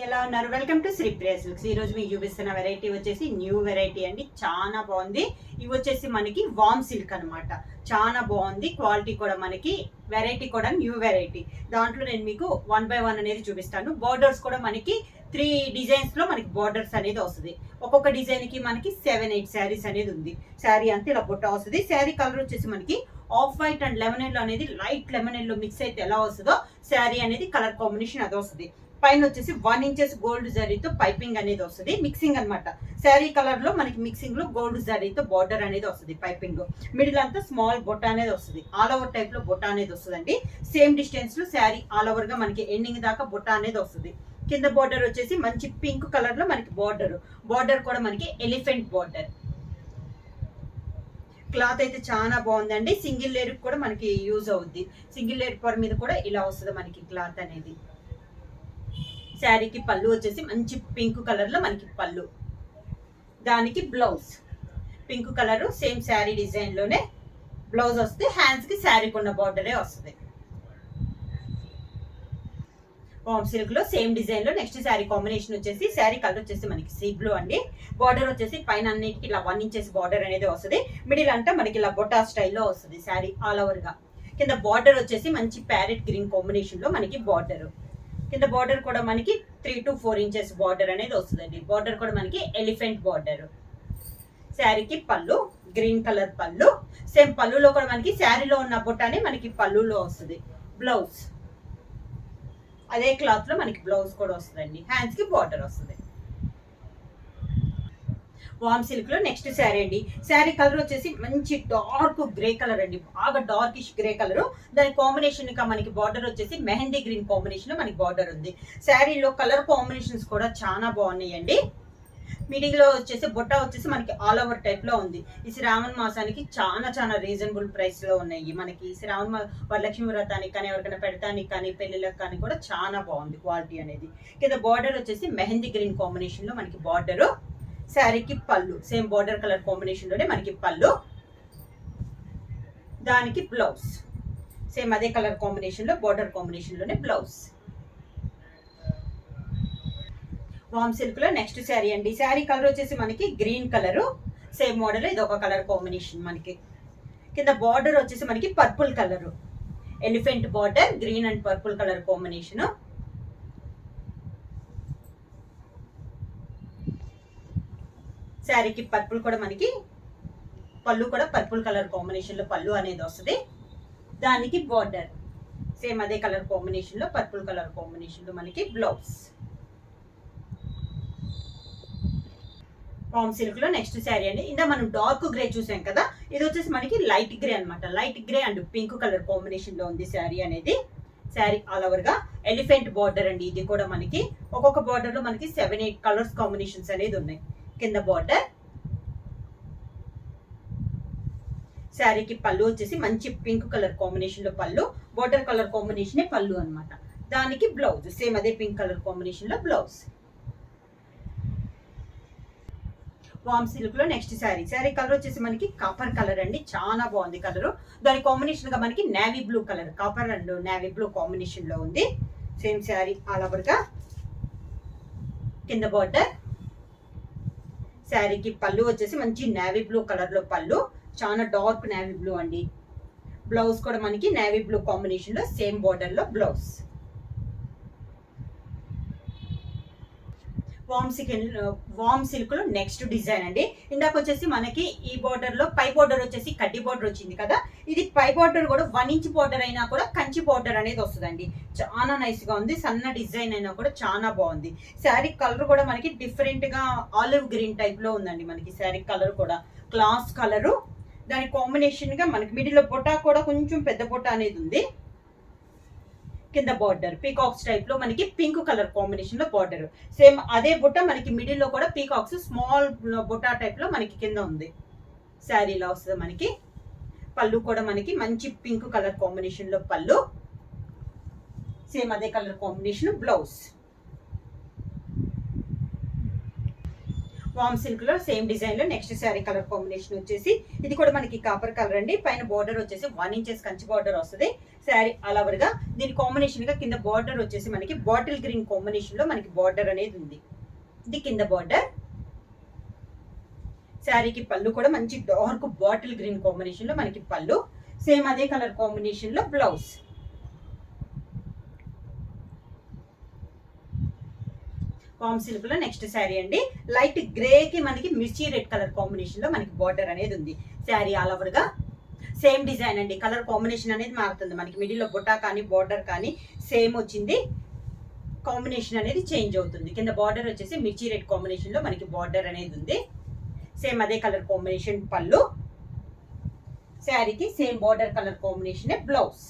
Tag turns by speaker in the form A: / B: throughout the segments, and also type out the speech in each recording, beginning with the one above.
A: ఎలా ఉన్నారు? Welcome to Sri Priya silks. ఈ రోజు మీకు చూపిస్తున్న వెరైటీ వచ్చేసి న్యూ వెరైటీ అండి. చాలా బాగుంది. ఇవి వచ్చేసి మనకి వామ్ సిల్క్ అనమాట. చాలా బాగుంది. క్వాలిటీ కూడా మనకి వెరైటీ కూడా న్యూ వెరైటీ. దాంట్లో నేను మీకు 1 by 1 అనేది చూపిస్తాను. బార్డర్స్ కూడా మనకి 3 డిజైన్స్ లో మనకి బార్డర్స్ అనేది వస్తుంది. ఒక్కొక్క డిజైన్ కి మనకి 7-8 శారీస్ అనేది ఉంది. శారీ అంతా ఇలా బుట్ట వస్తుంది. శారీ కలర్ వచ్చేసి మనకి off white and lemon yellow అనేది లైట్ లెమన్ ఎల్లో మిక్స్ అయితే ఎలా వస్తుందో శారీ అనేది కలర్ కాంబినేషన్ అది వస్తుంది. పైన వచ్చేసి 1 inch గోల్డ్ జరీతో పైపింగ్ అనేది వస్తుంది. మిక్సింగ్ అనమాట. శారీ కలర్ లో మనకి మిక్సింగ్ లో గోల్డ్ జరీతో బార్డర్ అనేది వస్తుంది. పైపింగ్ మిడిల్ అంతా స్మాల్ బొట్ట అనేది వస్తుంది. ఆల్ ఓవర్ టైప్ లో బొట్ట అనేది వస్తుంది. సేమ్ డిస్టెన్స్ లో శారీ ఆల్ ఓవర్ గా మనకి ఎండింగ్ దాకా బొట్ట అనేది వస్తుంది. కింద బార్డర్ వచ్చేసి మంచి పింక్ కలర్ లో మనకి బార్డర్ కూడా మనకి ఎలిఫెంట్ బార్డర్. క్లాత్ అయితే చాలా బాగుందండి. సింగిల్ లేయర్ కూడా మనకి యూజ్ అవుద్ది. సింగిల్ లేయర్ పొర మీద కూడా ఇలా వస్తుంది మనకి క్లాత్ అనేది. శారీకి పళ్ళు వచ్చేసి మంచి పింక్ కలర్ లో మనకి పళ్ళు, దానికి blouse pink colour same sari design లోనే బ్లౌజ్ వస్తుంది. హ్యాండ్స్ కి శారీకి ఉన్న బార్డరే వస్తుంది. వామ్ సిల్క్ లో సేమ్ డిజైన్ లో నెక్స్ట్ శారీ కాంబినేషన్ వచ్చేసి శారీ కలర్ వచ్చేసి మనకి సీ బ్లూ అండి. బార్డర్ వచ్చేసి పైన అన్నిటికి ఇలా 1 inch బార్డర్ అనేది వస్తుంది. మిడిల్ అంతా మనకి ఇలా బొటా స్టైల్లో వస్తుంది శారీ ఆల్ ఓవర్ గా. కింద బార్డర్ వచ్చేసి మంచి ప్యారెట్ గ్రీన్ కాంబినేషన్ లో మనకి బార్డర్. కింద బార్డర్ కూడా మనకి 3 to 4 inches బార్డర్ అనేది వస్తుందండి. బార్డర్ కూడా మనకి ఎలిఫెంట్ బార్డర్. శారీకి పళ్ళు గ్రీన్ కలర్ పళ్ళు. సేమ్ పళ్ళులో కూడా మనకి శారీలో ఉన్న బొట్టానే మనకి పళ్ళులో వస్తుంది. బ్లౌజ్ అదే క్లాత్ లో మనకి బ్లౌజ్ కూడా వస్తుందండి. హ్యాండ్స్ కి బార్డర్ వస్తుంది. వామ్ సిల్క్ లో నెక్స్ట్ శారీ అండి. శారీ కలర్ వచ్చేసి మంచి డార్క్ గ్రే కలర్ అండి. బాగా డార్కిష్ గ్రే కలర్. దాని కాంబినేషన్ గా మనకి బార్డర్ వచ్చేసి మెహందీ గ్రీన్ కాంబినేషన్ లో మనకి బార్డర్ ఉంది. శారీలో కలర్ కాంబినేషన్స్ కూడా చాలా బాగున్నాయండి. మిడిల్ లో వచ్చేసి బొట్ట వచ్చేసి మనకి ఆల్ ఓవర్ టైప్ లో ఉంది. ఈ శ్రావణ మాసానికి చాలా రీజనబుల్ ప్రైస్ లో ఉన్నాయి మనకి. శ్రావణ వరలక్ష్మి వ్రతానికి కానీ ఎవరికైనా పెడతానికి కానీ పెళ్లిళ్ళకి కానీ కూడా చాలా బాగుంది క్వాలిటీ అనేది. కింద బార్డర్ వచ్చేసి మెహందీ గ్రీన్ కాంబినేషన్ లో మనకి బార్డర్. శారీకి పళ్ళు సేమ్ బార్డర్ కలర్ కాంబినేషన్ లోనే మనకి పళ్ళు, దానికి బ్లౌజ్ సేమ్ అదే కలర్ కాంబినేషన్ లో బార్డర్ కాంబినేషన్ లోనే బ్లౌజ్. వామ్ సిల్క్ లో నెక్స్ట్ శారీ అండి. శారీ కలర్ వచ్చేసి మనకి గ్రీన్ కలర్. సేమ్ మోడల్ ఇది ఒక కలర్ కాంబినేషన్ మనకి. కింద బార్డర్ వచ్చేసి మనకి purple colour, elephant border green and purple colour combination. శారీకి పర్పుల్ కూడా మనకి పళ్ళు కూడా పర్పుల్ కలర్ కాంబినేషన్ లో పళ్ళు అనేది వస్తుంది. దానికి బార్డర్ సేమ్ అదే కలర్ కాంబినేషన్ లో పర్పుల్ కలర్ కాంబినేషన్ లో మనకి బ్లౌజ్. వామ్ సిల్క్ లో నెక్స్ట్ శారీ అండి. ఇందా మనం డార్క్ గ్రే చూసాం కదా, ఇది వచ్చేసి మనకి లైట్ గ్రే అనమాట. Light grey and pink colour combination లో ఉంది శారీ అనేది. శారీ ఆల్ ఓవర్ గా ఎలిఫెంట్ బార్డర్ అండి. ఇది కూడా మనకి ఒక్కొక్క బార్డర్ లో మనకి 7-8 కలర్స్ కాంబినేషన్స్ అనేది ఉన్నాయి. కింద బార్డర్. శారీకి పళ్ళు వచ్చేసి మంచి పింక్ కలర్ కాంబినేషన్ లో పళ్ళు, బార్డర్ కలర్ కాంబినేషన్ పళ్ళు అనమాట. దానికి బ్లౌజ్ సేమ్ అదే పింక్ కలర్ కాంబినేషన్ లో బ్లౌజ్. వామ్ సిల్క్ లో నెక్స్ట్ శారీ కలర్ వచ్చేసి మనకి కాపర్ కలర్ అండి. చాలా బాగుంది కలర్. దాని కాంబినేషన్ గా మనకి navy blue colour, copper and navy blue combination లో ఉంది. సేమ్ శారీ ఆల్ ఓవర్ గా. కింద బార్డర్. శారీకి పళ్ళు వచ్చేసి మంచి నేవీ బ్లూ కలర్ లో పళ్ళు, చాలా డార్క్ నేవీ బ్లూ అండి. బ్లౌజ్ కూడా మనకి నేవీ బ్లూ కాంబినేషన్ లో సేమ్ బార్డర్ లో బ్లౌజ్. వామ్ సిల్క్ లో నెక్స్ట్ డిజైన్ అండి. ఇందాక వచ్చేసి మనకి ఈ బార్డర్ లో పై బార్డర్ వచ్చేసి కడ్డీ బార్డర్ వచ్చింది కదా, ఇది పై బార్డర్ కూడా 1 inch బార్డర్ అయినా కూడా కంచి బార్డర్ అనేది వస్తుందండి. చాలా నైస్ గా ఉంది. సన్న డిజైన్ అయినా కూడా చాలా బాగుంది. శారీ కలర్ కూడా మనకి డిఫరెంట్ గా ఆలివ్ గ్రీన్ టైప్ లో ఉందండి. మనకి శారీ కలర్ కూడా క్లాస్ కలరు. దాని కాంబినేషన్ గా మనకి మిడిల్ లో బొటా కూడా కొంచెం పెద్ద బొటా అనేది ఉంది. కింద బార్డర్ పీకాక్స్ టైప్ లో మనకి పింక్ కలర్ కాంబినేషన్ లో బార్డర్. సేమ్ అదే బుట్ట మనకి మిడిల్ లో కూడా పీకాక్స్ స్మాల్ బుట్టా టైప్ లో మనకి కింద ఉంది. శారీలో వస్తుంది మనకి. పళ్ళు కూడా మనకి మంచి పింక్ కలర్ కాంబినేషన్ లో పళ్ళు, సేమ్ అదే కలర్ కాంబినేషన్ బ్లౌజ్. వామ్ సిల్క్ లో సేమ్ డిజైన్ లో నెక్స్ట్ శారీ కలర్ కాంబినేషన్ వచ్చేసి ఇది కూడా మనకి కాపర్ కలర్ అండి. పైన బార్డర్ వచ్చేసి 1 ఇంచెస్ కంచి బార్డర్ వస్తుంది. శారీ ఆల్ ఓవర్ గా దీని కాంబినేషన్ గా కింద బార్డర్ వచ్చేసి మనకి బాటిల్ గ్రీన్ కాంబినేషన్ లో మనకి బార్డర్ అనేది ఉంది. ఇది కింద బార్డర్. శారీకి పళ్ళు కూడా మంచి డార్క్ బాటిల్ గ్రీన్ కాంబినేషన్ లో మనకి పళ్ళు. సేమ్ అదే కలర్ కాంబినేషన్ లో బ్లౌజ్. వామ్ సిల్క్ లో నెక్స్ట్ శారీ అండి. లైట్ గ్రే కి మనకి మిర్చి రెడ్ కలర్ కాంబినేషన్ లో మనకి బార్డర్ అనేది ఉంది. శారీ ఆల్ ఓవర్ గా సేమ్ డిజైన్ అండి. కలర్ కాంబినేషన్ అనేది మారుతుంది మనకి. మిడిల్ లో బుట్టా కానీ బార్డర్ కానీ సేమ్ వచ్చింది. కాంబినేషన్ అనేది చేంజ్ అవుతుంది. కింద బార్డర్ వచ్చేసి మిర్చి రెడ్ కాంబినేషన్ లో మనకి బార్డర్ అనేది ఉంది. సేమ్ అదే కలర్ కాంబినేషన్ పళ్ళు. శారీకి same border colour combination blouse.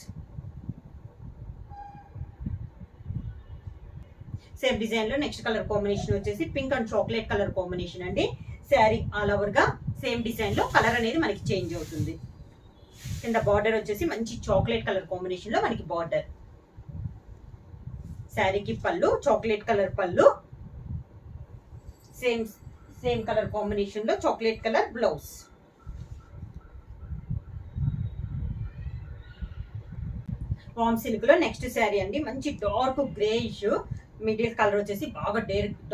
A: Same design లో నెక్స్ట్ కలర్ కాంబినేషన్ వచ్చేసి pink and chocolate colour combination అండి. శారీ ఆల్ ఓవర్ గా సేమ్ డిజైన్ లో కలర్ అనేది మనకి చేంజ్ అవుతుంది. కింద బార్డర్ వచ్చేసి మంచి చాక్లెట్ కలర్ కాంబినేషన్ లో మనకి బార్డర్. శారీకి పళ్ళు చాక్లెట్ కలర్ పళ్ళు. సేమ్ కలర్ కాంబినేషన్ లో చాక్లెట్ కలర్ బ్లౌజ్. వామ్ సిల్క్ లో నెక్స్ట్ శారీ అండి. మంచి డార్క్ గ్రేయిష్ మిడిల్ కలర్ వచ్చేసి బాగా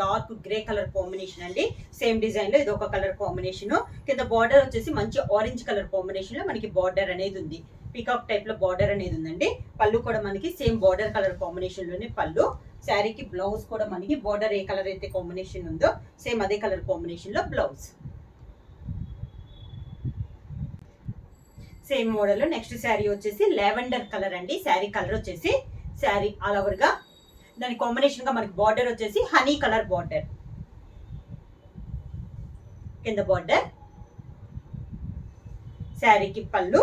A: డార్క్ గ్రే కలర్ కాంబినేషన్ అండి. సేమ్ డిజైన్ లో ఇది ఒక కలర్ కాంబినేషన్. కింద బార్డర్ వచ్చేసి మంచి ఆరెంజ్ కలర్ కాంబినేషన్ లో మనకి బార్డర్ అనేది ఉంది. పీకాక్ టైప్ లో బార్డర్ అనేది ఉందండి. పళ్ళు కూడా మనకి సేమ్ బార్డర్ కలర్ కాంబినేషన్ లోనే పళ్ళు. శారీకి బ్లౌజ్ కూడా మనకి బార్డర్ ఏ కలర్ అయితే కాంబినేషన్ ఉందో సేమ్ అదే కలర్ కాంబినేషన్ లో బ్లౌజ్. సేమ్ మోడల్ లో నెక్స్ట్ శారీ వచ్చేసి లావెండర్ కలర్ అండి. శారీ కలర్ వచ్చేసి శారీ ఆల్ ఓవర్ గా దాని కాంబినేషన్ గా మనకి బార్డర్ వచ్చేసి హనీ కలర్ బార్డర్. కింద బార్డర్. శారీకి పళ్ళు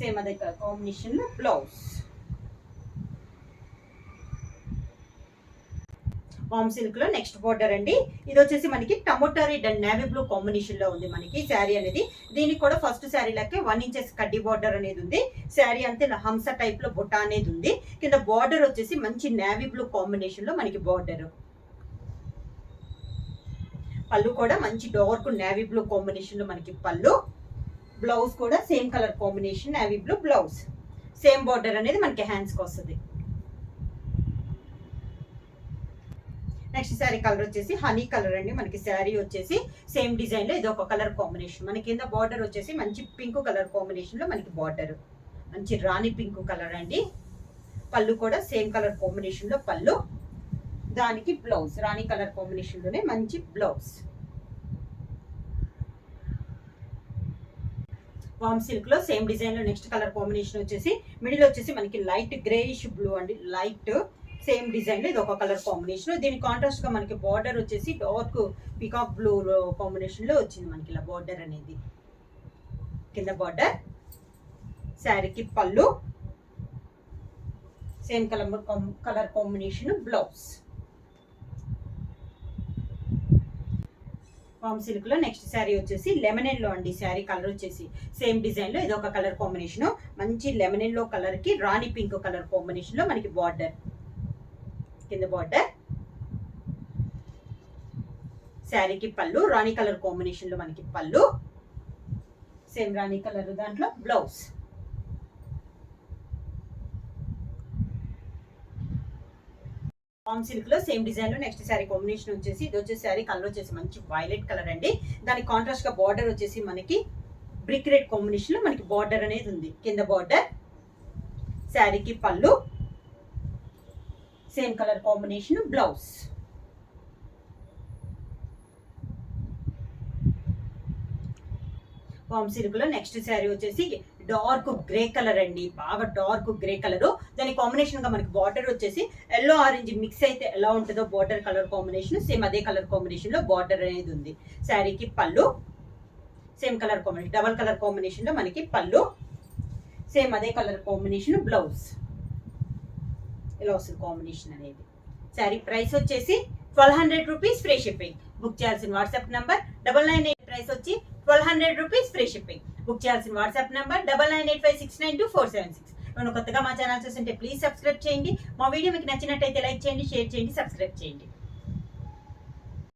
A: సేమ్ అదే కాంబినేషన్ లో బ్లౌజ్. వామ్ సిల్క్ లో నెక్స్ట్ బార్డర్ అండి. ఇది వచ్చేసి మనకి tomato red and navy blue combination లో ఉంది మనకి శారీ అనేది. దీనికి కూడా ఫస్ట్ శారీ లెక్క 1 ఇంచెస్ కడ్డీ బార్డర్ అనేది ఉంది. శారీ అంతే హంస టైప్ లో బుట్ట అనేది ఉంది. కింద బార్డర్ వచ్చేసి మంచి నేవీ బ్లూ కాంబినేషన్ లో మనకి బార్డర్. పళ్ళు కూడా మంచి డార్క్ నేవీ బ్లూ కాంబినేషన్ లో మనకి పళ్ళు. బ్లౌజ్ కూడా same colour combination navy blue blouse. Same border అనేది మనకి హ్యాండ్స్ కి వస్తుంది. నెక్స్ట్ శారీ కలర్ వచ్చేసి హనీ కలర్ అండి. మనకి శారీ వచ్చేసి సేమ్ డిజైన్ లో ఇది ఒక కలర్ కాంబినేషన్. మనకి కింద బార్డర్ వచ్చేసి మంచి పింక్ కలర్ కాంబినేషన్ లో మనకి బార్డర్ మంచి రాణి పింక్ కలర్ అండి. పళ్ళు కూడా సేమ్ కలర్ కాంబినేషన్ లో పళ్ళు. దానికి బ్లౌజ్ రాణి కలర్ కాంబినేషన్ లోనే మంచి బ్లౌజ్. వామ్ సిల్క్ లో సేమ్ డిజైన్ లో నెక్స్ట్ కలర్ కాంబినేషన్ వచ్చేసి మిడిల్ వచ్చేసి మనకి లైట్ గ్రేయిష్ బ్లూ అండి. లైట్ సేమ్ డిజైన్ లో ఇది ఒక కలర్ కాంబినేషన్. దీని కాంట్రాస్ట్ గా మనకి బార్డర్ వచ్చేసి డార్క్ పీకాక్ బ్లూ కాంబినేషన్ లో వచ్చింది మనకి ఇలా బార్డర్ అనేది. కింద బార్డర్. శారీకి పళ్ళు సేమ్ కలర్ కాంబినేషన్ బ్లౌజ్. వామ్ సిల్క్ లో నెక్స్ట్ శారీ వచ్చేసి లెమన్ ఎల్లో అండి. శారీ కలర్ వచ్చేసి సేమ్ డిజైన్ లో ఇది ఒక కలర్ కాంబినేషన్. మంచి లెమన్ ఎల్లో కలర్ కి రాణి పింక్ కలర్ కాంబినేషన్ లో మనకి బార్డర్. కింద బార్డర్. శారీకి పళ్ళు రాణి కలర్ కాంబినేషన్ లో మనకి పళ్ళు. సేమ్ రాణి కలర్ దాంట్లో బ్లౌజ్. వామ్ సిల్క్ లో సేమ్ డిజైన్ లో నెక్స్ట్ శారీ కాంబినేషన్ వచ్చేసి ఇది వచ్చేసి శారీ కలర్ వచ్చేసి మంచి వైలెట్ కలర్ అండి. దానికి కాంట్రాస్ట్ గా బార్డర్ వచ్చేసి మనకి బ్రిక్ రెడ్ కాంబినేషన్ లో మనకి బార్డర్ అనేది ఉంది. కింద బార్డర్. శారీకి పళ్ళు సేమ్ కలర్ కాంబినేషన్ బ్లౌజ్. వామ్ సిల్క్ లో నెక్స్ట్ శారీ వచ్చేసి డార్క్ గ్రే కలర్ అండి. బాగా డార్క్ గ్రే కలర్. దాని కాంబినేషన్ గా మనకి బార్డర్ వచ్చేసి ఎల్లో ఆరెంజ్ మిక్స్ అయితే ఎలా ఉంటుందో బార్డర్ కలర్ కాంబినేషన్ సేమ్ అదే కలర్ కాంబినేషన్ లో బార్డర్ అనేది ఉంది. శారీకి పళ్ళు same colour combination double colour combination లో మనకి పళ్ళు. సేమ్ అదే కలర్ కాంబినేషన్ బ్లౌజ్. ఇలా వస్తుంది కాంబినేషన్ అనేది. శారీ ప్రైస్ వచ్చేసి 1200 రూపీస్ ఫ్రీ షిప్పింగ్. బుక్ చేయాల్సిన వాట్సాప్ నంబర్ 9998. ప్రైస్ వచ్చి 1200 రూపీస్ ఫ్రీ షిప్పింగ్. బుక్ చేయాల్సిన వాట్సాప్ నంబర్ 9985692476. కొత్తగా మా ఛానల్ చూస్తుంటే ప్లీజ్ సబ్స్క్రైబ్ చేయండి. మా వీడియో మీకు నచ్చినట్టయితే లైక్ చేయండి, షేర్ చేయండి, సబ్స్క్రైబ్ చేయండి.